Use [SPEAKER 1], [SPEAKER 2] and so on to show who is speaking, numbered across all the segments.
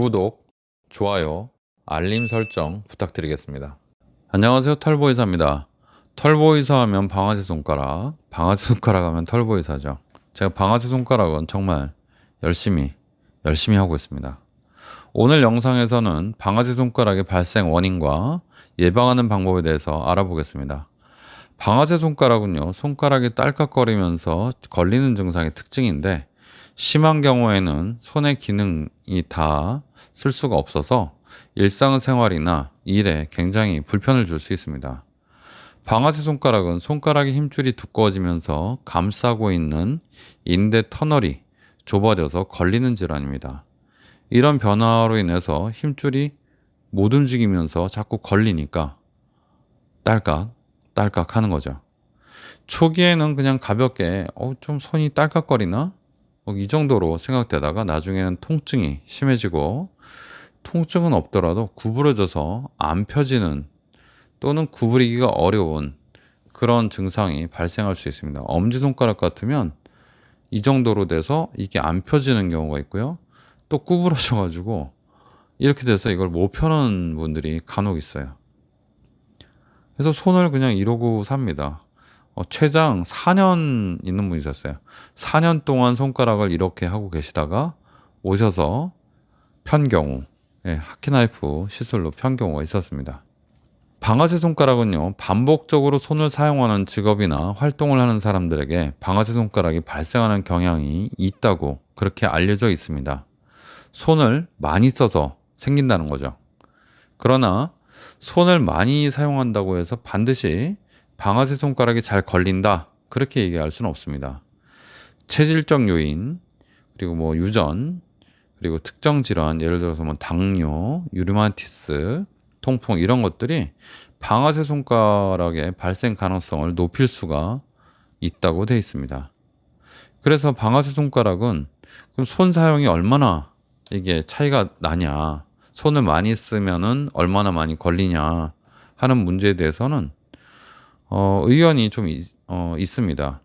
[SPEAKER 1] 구독, 좋아요, 알림 설정 부탁드리겠습니다. 안녕하세요, 털보이사입니다. 털보이사 하면 방아쇠 손가락, 방아쇠 손가락 하면 털보이사죠. 제가 방아쇠 손가락은 정말 열심히 하고 있습니다. 오늘 영상에서는 방아쇠 손가락의 발생 원인과 예방하는 방법에 대해서 알아보겠습니다. 방아쇠 손가락은요, 손가락이 딸깍거리면서 걸리는 증상의 특징인데, 심한 경우에는 손의 기능이 다 쓸 수가 없어서 일상생활이나 일에 굉장히 불편을 줄 수 있습니다. 방아쇠 손가락은 손가락의 힘줄이 두꺼워지면서 감싸고 있는 인대 터널이 좁아져서 걸리는 질환입니다. 이런 변화로 인해서 힘줄이 못 움직이면서 자꾸 걸리니까 딸깍 하는 거죠. 초기에는 그냥 가볍게 좀 손이 딸깍거리나? 이 정도로 생각되다가 나중에는 통증이 심해지고, 통증은 없더라도 구부러져서 안 펴지는 또는 구부리기가 어려운 그런 증상이 발생할 수 있습니다. 엄지손가락 같으면 이 정도로 돼서 이게 안 펴지는 경우가 있고요. 또 구부러져 가지고 이렇게 돼서 이걸 못 펴는 분들이 간혹 있어요. 그래서 손을 그냥 이러고 삽니다. 최장 4년 있는 분이 있었어요. 4년 동안 손가락을 이렇게 하고 계시다가 오셔서 편 경우, 하키나이프 시술로 편 경우가 있었습니다. 방아쇠 손가락은요, 반복적으로 손을 사용하는 직업이나 활동을 하는 사람들에게 방아쇠 손가락이 발생하는 경향이 있다고 그렇게 알려져 있습니다. 손을 많이 써서 생긴다는 거죠. 그러나 손을 많이 사용한다고 해서 반드시 방아쇠 손가락이 잘 걸린다, 그렇게 얘기할 수는 없습니다. 체질적 요인, 그리고 유전, 그리고 특정 질환, 예를 들어서 당뇨, 류마티스, 통풍, 이런 것들이 방아쇠 손가락의 발생 가능성을 높일 수가 있다고 되어 있습니다. 그래서 방아쇠 손가락은 그럼 손 사용이 얼마나 이게 차이가 나냐, 손을 많이 쓰면은 얼마나 많이 걸리냐 하는 문제에 대해서는 의견이 좀 있습니다.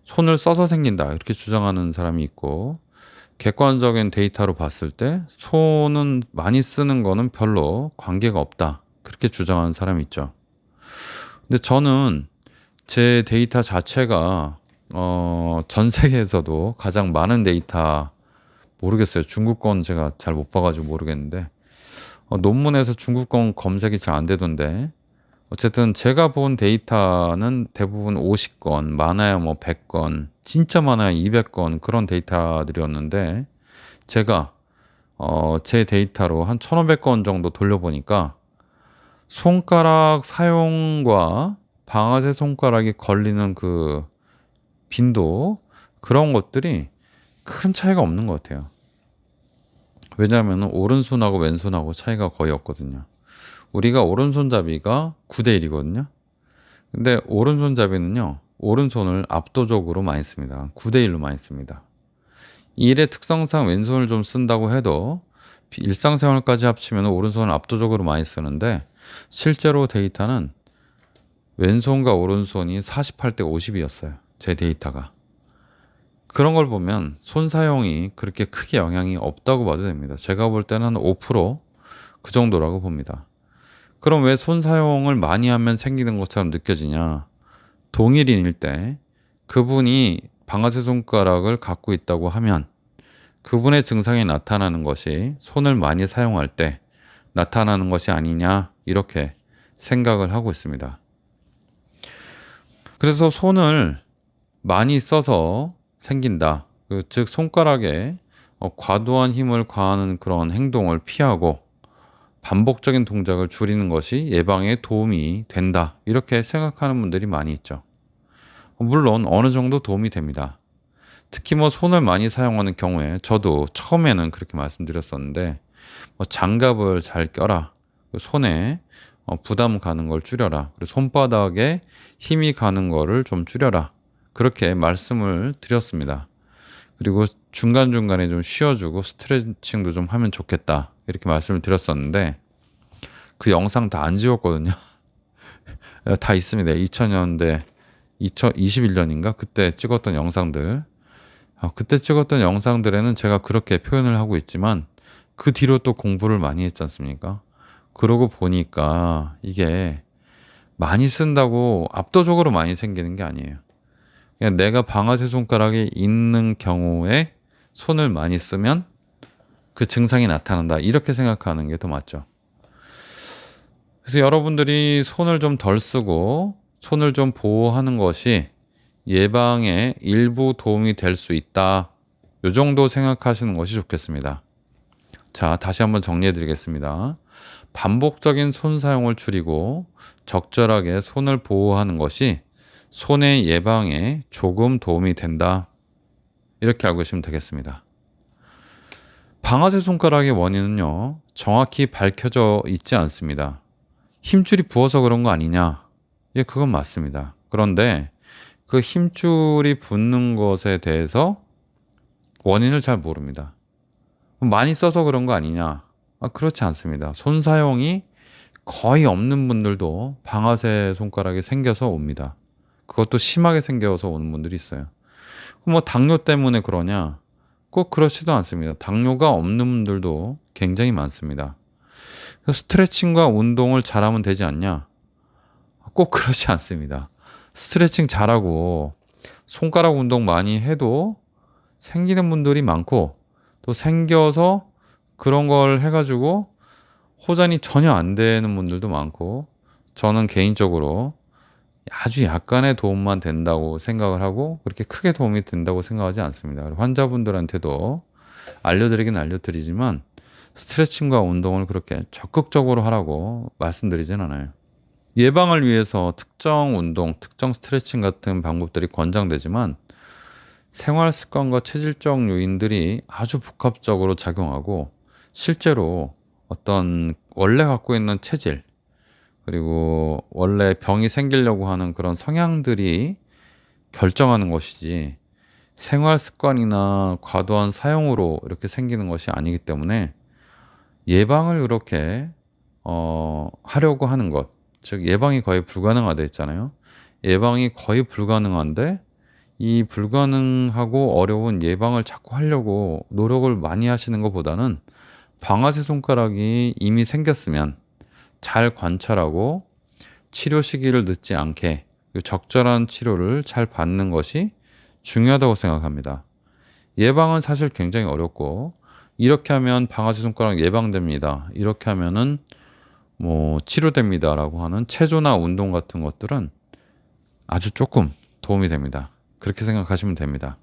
[SPEAKER 1] 손을 써서 생긴다, 이렇게 주장하는 사람이 있고, 객관적인 데이터로 봤을 때 손은 많이 쓰는 거는 별로 관계가 없다, 그렇게 주장하는 사람이 있죠. 근데 저는 제 데이터 자체가 전 세계에서도 가장 많은 데이터, 모르겠어요. 중국 건 제가 잘 못 봐가지고 모르겠는데, 논문에서 중국 건 검색이 잘 안 되던데, 어쨌든 제가 본 데이터는 대부분 50건, 많아야 100건, 진짜 많아야 200건, 그런 데이터들이었는데, 제가 제 데이터로 한 1500건 정도 돌려보니까 손가락 사용과 방아쇠 손가락이 걸리는 그 빈도, 그런 것들이 큰 차이가 없는 것 같아요. 왜냐하면 오른손하고 왼손하고 차이가 거의 없거든요. 우리가 오른손잡이가 9대 1이거든요. 근데 오른손잡이는요, 오른손을 압도적으로 많이 씁니다. 9대 1로 많이 씁니다. 이 일의 특성상 왼손을 좀 쓴다고 해도 일상생활까지 합치면 오른손을 압도적으로 많이 쓰는데, 실제로 데이터는 왼손과 오른손이 48대 50이었어요. 제 데이터가. 그런 걸 보면 손 사용이 그렇게 크게 영향이 없다고 봐도 됩니다. 제가 볼 때는 5% 그 정도라고 봅니다. 그럼 왜 손 사용을 많이 하면 생기는 것처럼 느껴지냐? 동일인일 때 그분이 방아쇠 손가락을 갖고 있다고 하면 그분의 증상이 나타나는 것이 손을 많이 사용할 때 나타나는 것이 아니냐, 이렇게 생각을 하고 있습니다. 그래서 손을 많이 써서 생긴다, 즉 손가락에 과도한 힘을 가하는 그런 행동을 피하고 반복적인 동작을 줄이는 것이 예방에 도움이 된다, 이렇게 생각하는 분들이 많이 있죠. 물론 어느 정도 도움이 됩니다. 특히 손을 많이 사용하는 경우에 저도 처음에는 그렇게 말씀드렸었는데, 장갑을 잘 껴라, 손에 부담 가는 걸 줄여라, 그리고 손바닥에 힘이 가는 거를 좀 줄여라, 그렇게 말씀을 드렸습니다. 그리고 중간중간에 좀 쉬어주고 스트레칭도 좀 하면 좋겠다, 이렇게 말씀을 드렸었는데, 그 영상 다 안 지웠거든요. 다 있습니다. 2000년대 2021년인가 그때 찍었던 영상들. 그때 찍었던 영상들에는 제가 그렇게 표현을 하고 있지만 그 뒤로 또 공부를 많이 했지 않습니까? 그러고 보니까 이게 많이 쓴다고 압도적으로 많이 생기는 게 아니에요. 그냥 내가 방아쇠 손가락이 있는 경우에 손을 많이 쓰면 그 증상이 나타난다. 이렇게 생각하는 게 더 맞죠. 그래서 여러분들이 손을 좀 덜 쓰고 손을 좀 보호하는 것이 예방에 일부 도움이 될 수 있다. 요 정도 생각하시는 것이 좋겠습니다. 자, 다시 한번 정리해 드리겠습니다. 반복적인 손 사용을 줄이고 적절하게 손을 보호하는 것이 손해 예방에 조금 도움이 된다. 이렇게 알고 계시면 되겠습니다. 방아쇠 손가락의 원인은요, 정확히 밝혀져 있지 않습니다. 힘줄이 부어서 그런 거 아니냐? 예, 그건 맞습니다. 그런데 그 힘줄이 붙는 것에 대해서 원인을 잘 모릅니다. 많이 써서 그런 거 아니냐? 그렇지 않습니다. 손 사용이 거의 없는 분들도 방아쇠 손가락이 생겨서 옵니다. 그것도 심하게 생겨서 오는 분들이 있어요. 뭐 당뇨 때문에 그러냐? 꼭 그렇지도 않습니다. 당뇨가 없는 분들도 굉장히 많습니다. 스트레칭과 운동을 잘하면 되지 않냐? 꼭 그렇지 않습니다. 스트레칭 잘하고 손가락 운동 많이 해도 생기는 분들이 많고, 또 생겨서 그런 걸 해가지고 호전이 전혀 안 되는 분들도 많고, 저는 개인적으로 아주 약간의 도움만 된다고 생각을 하고 그렇게 크게 도움이 된다고 생각하지 않습니다. 환자분들한테도 알려드리긴 알려드리지만 스트레칭과 운동을 그렇게 적극적으로 하라고 말씀드리진 않아요. 예방을 위해서 특정 운동, 특정 스트레칭 같은 방법들이 권장되지만 생활 습관과 체질적 요인들이 아주 복합적으로 작용하고, 실제로 어떤 원래 갖고 있는 체질, 그리고 원래 병이 생기려고 하는 그런 성향들이 결정하는 것이지 생활 습관이나 과도한 사용으로 이렇게 생기는 것이 아니기 때문에 예방을 그렇게 하려고 하는 것, 즉 예방이 거의 불가능하다 했잖아요. 예방이 거의 불가능한데 이 불가능하고 어려운 예방을 자꾸 하려고 노력을 많이 하시는 것보다는 방아쇠 손가락이 이미 생겼으면 잘 관찰하고 치료 시기를 늦지 않게 적절한 치료를 잘 받는 것이 중요하다고 생각합니다. 예방은 사실 굉장히 어렵고, 이렇게 하면 방아쇠 손가락 예방됩니다, 이렇게 하면은 뭐 치료됩니다라고 하는 체조나 운동 같은 것들은 아주 조금 도움이 됩니다. 그렇게 생각하시면 됩니다.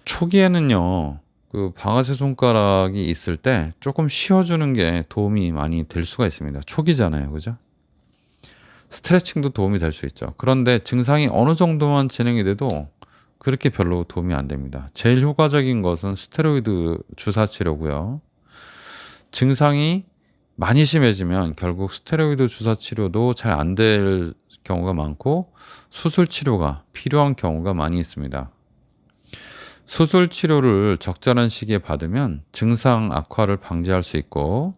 [SPEAKER 1] 초기에는요, 그 방아쇠 손가락이 있을 때 조금 쉬어주는 게 도움이 많이 될 수가 있습니다. 초기잖아요, 그죠? 스트레칭도 도움이 될 수 있죠. 그런데 증상이 어느 정도만 진행이 돼도 그렇게 별로 도움이 안 됩니다. 제일 효과적인 것은 스테로이드 주사 치료고요. 증상이 많이 심해지면 결국 스테로이드 주사 치료도 잘 안 될 경우가 많고, 수술 치료가 필요한 경우가 많이 있습니다. 수술 치료를 적절한 시기에 받으면 증상 악화를 방지할 수 있고,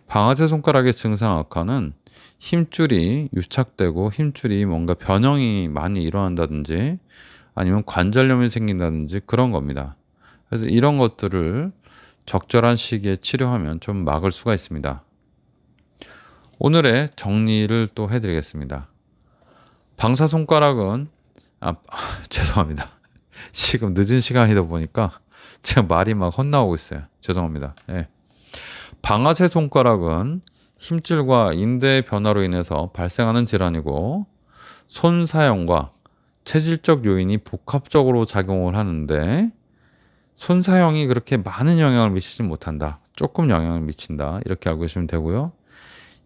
[SPEAKER 1] 방아쇠 손가락의 증상 악화는 힘줄이 유착되고 힘줄이 뭔가 변형이 많이 일어난다든지 아니면 관절염이 생긴다든지 그런 겁니다. 그래서 이런 것들을 적절한 시기에 치료하면 좀 막을 수가 있습니다. 오늘의 정리를 또 해드리겠습니다. 방사 손가락은 죄송합니다. 지금 늦은 시간이다 보니까 지금 말이 막 헛나오고 있어요. 죄송합니다. 예. 방아쇠 손가락은 힘줄과 인대의 변화로 인해서 발생하는 질환이고, 손 사용과 체질적 요인이 복합적으로 작용을 하는데 손 사용이 그렇게 많은 영향을 미치지 못한다. 조금 영향을 미친다. 이렇게 알고 계시면 되고요.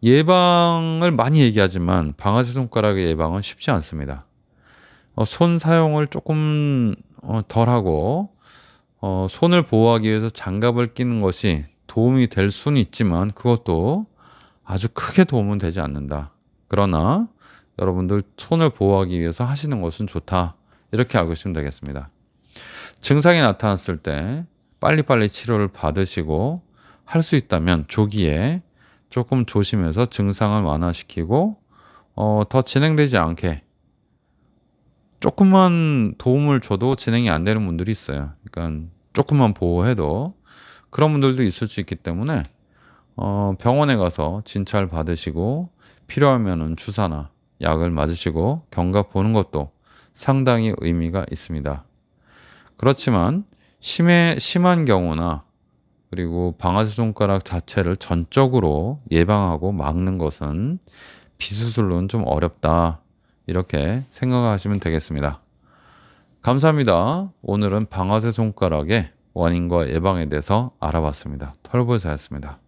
[SPEAKER 1] 예방을 많이 얘기하지만 방아쇠 손가락의 예방은 쉽지 않습니다. 손 사용을 조금 덜하고 손을 보호하기 위해서 장갑을 끼는 것이 도움이 될 수는 있지만 그것도 아주 크게 도움은 되지 않는다. 그러나 여러분들 손을 보호하기 위해서 하시는 것은 좋다. 이렇게 알고 계시면 되겠습니다. 증상이 나타났을 때 빨리빨리 치료를 받으시고, 할 수 있다면 조기에 조금 조심해서 증상을 완화시키고 더 진행되지 않게 조금만 도움을 줘도 진행이 안 되는 분들이 있어요. 그러니까 조금만 보호해도 그런 분들도 있을 수 있기 때문에 병원에 가서 진찰 받으시고 필요하면은 주사나 약을 맞으시고 경과 보는 것도 상당히 의미가 있습니다. 그렇지만 심한 경우나 그리고 방아쇠 손가락 자체를 전적으로 예방하고 막는 것은 비수술로는 좀 어렵다. 이렇게 생각하시면 되겠습니다. 감사합니다. 오늘은 방아쇠 손가락의 원인과 예방에 대해서 알아봤습니다. 털보이사였습니다.